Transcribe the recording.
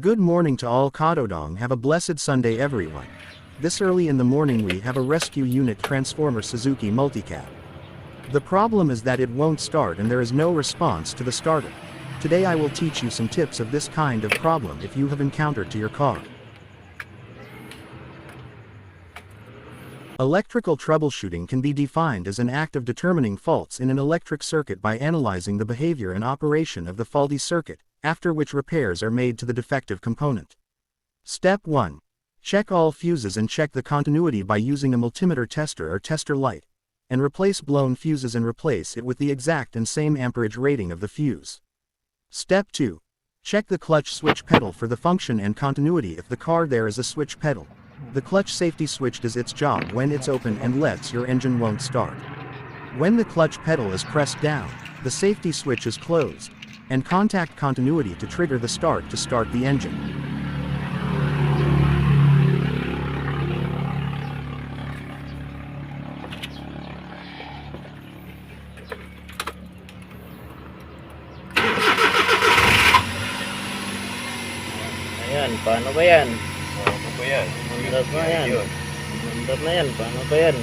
Good morning to all Kadodong. Have a blessed Sunday everyone. This early in the morning we have a rescue unit transformer Suzuki Multicab. The problem is that it won't start and there is no response to the starter. Today I will teach you some tips of this kind of problem if you have encountered to your car. Electrical troubleshooting can be defined as an act of determining faults in an electric circuit by analyzing the behavior and operation of the faulty circuit, after which repairs are made to the defective component. Step 1. Check all fuses and check the continuity by using a multimeter tester or tester light, and replace blown fuses and replace it with the exact and same amperage rating of the fuse. Step 2. Check the clutch switch pedal for the function and continuity if the car there is a switch pedal. The clutch safety switch does its job when it's open and lets your engine won't start. When the clutch pedal is pressed down, the safety switch is closed, and contact continuity to trigger the start to start the engine. Ayan, paano ba yan? Ano ba yan? Mandap na yan. Yun. Mandap na yan, paano ba yan?